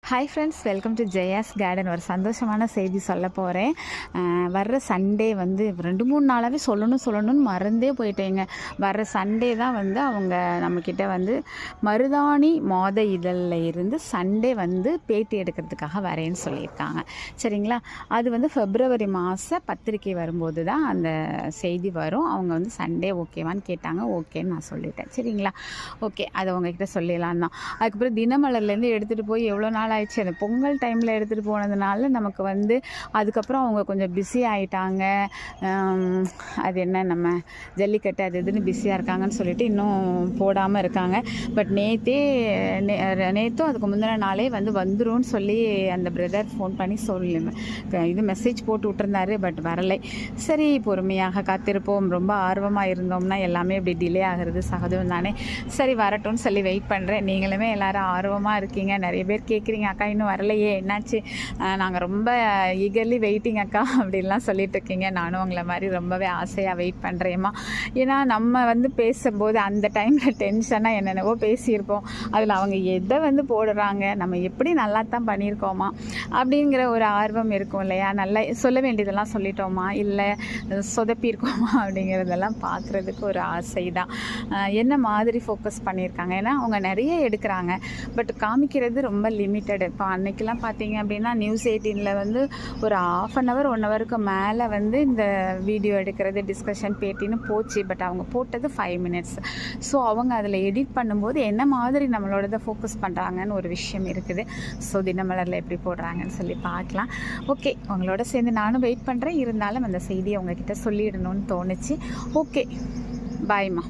Hi friends, welcome to Jaya's garden. ஒரு சந்தோஷமான செய்தி சொல்ல போகிறேன். வர்ற சண்டே வந்து 2-3 நாளாகவே சொல்லணும்னு மறந்தே போயிட்டேங்க. வர்ற சண்டே தான் வந்து அவங்க நம்மக்கிட்ட வந்து மருதாணி மாத இதழில் இருந்து சண்டே வந்து பேட்டி எடுக்கிறதுக்காக வரேன்னு சொல்லியிருக்காங்க. சரிங்களா? அது வந்து February மாதம் பத்திரிக்கை வரும்போது தான் அந்த செய்தி வரும். அவங்க வந்து சண்டே ஓகேவான்னு கேட்டாங்க. ஓகேன்னு நான் சொல்லிட்டேன். சரிங்களா? ஓகே, அதை உங்ககிட்ட சொல்லிடலாம் தான். அதுக்கப்புறம் தினமலர்லேருந்து எடுத்துகிட்டு போய் எவ்வளோ நாள் ஆயிடுச்சு. அந்த பொங்கல் டைமில் எடுத்துகிட்டு போனதுனால நமக்கு வந்து அதுக்கப்புறம் அவங்க கொஞ்சம் பிஸி ஆகிட்டாங்க. அது என்ன நம்ம ஜல்லிக்கட்டு அது இதுன்னு பிஸியாக இருக்காங்கன்னு சொல்லிட்டு இன்னும் போடாமல் இருக்காங்க. பட் நேற்றும் அதுக்கு முந்தின நாளே வந்துரும்னு சொல்லி அந்த பிரதர் ஃபோன் பண்ணி இது மெசேஜ் போட்டு விட்டுருந்தாரு. பட் வரலை. சரி, பொறுமையாக காத்திருப்போம். ரொம்ப ஆர்வமாக இருந்தோம்னா எல்லாமே இப்படி டிலே ஆகிறது சகஜம் தானே. சரி, வரட்டும்னு சொல்லி வெயிட் பண்ணுறேன். நீங்களுமே எல்லோரும் ஆர்வமாக இருக்கீங்க. நிறைய பேர் கேட்குறீங்க, அக்கா இன்னும் வரலையே, என்னாச்சு? நாங்கள் ரொம்ப ஈகர்லி வெயிட்டிங் அக்கா அப்படின்லாம் சொல்லிட்டு இருக்கீங்க. நானும் உங்களை மாதிரி ரொம்பவே ஆசையாக வெயிட் பண்ணுறேம்மா. ஏன்னா நம்ம பேசும்போது அந்த டைமில் டென்ஷனாக என்னென்னவோ பேசியிருப்போம். அதில் அவங்க எதை போடுறாங்க, நம்ம எப்படி நல்லா தான் பண்ணியிருக்கோமா அப்படிங்கிற ஒரு ஆர்வம் இருக்கும் இல்லையா? நல்லா சொல்ல வேண்டியதெல்லாம் சொல்லிட்டோமா, இல்லை சொதப்பியிருக்கோமா அப்படிங்கிறதெல்லாம் பார்க்குறதுக்கு ஒரு ஆசை தான். என்ன மாதிரி ஃபோக்கஸ் பண்ணியிருக்காங்க, ஏன்னா அவங்க நிறைய எடுக்கிறாங்க, பட் காமிக்கிறது ரொம்ப லிமிட்டடு. இப்போ அன்றைக்கெலாம் பார்த்தீங்க அப்படின்னா நியூஸ் 18ல் ஒரு 1/2 hour 1 hourக்கு மேலே இந்த வீடியோ எடுக்கிறது, டிஸ்கஷன், பேட்டின்னு போச்சு. பட் அவங்க போட்டது 5 minutes. ஸோ அவங்க அதில் எடிட் பண்ணும்போது என்ன மாதிரி நம்மளோட ஃபோக்கஸ் பண்ணுறாங்கன்னு ஒரு விஷயம் இருக்குது. ஸோ தினமலரில் எப்படி போடுறாங்கன்னு சொல்லி பார்க்கலாம். ஓகே, உங்களோட சேர்ந்து நானும் வெயிட் பண்ணுறேன். இருந்தாலும் அந்த செய்தியை உங்ககிட்ட சொல்லிடணும்னு தோணுச்சு. ஓகே, பாய்மா.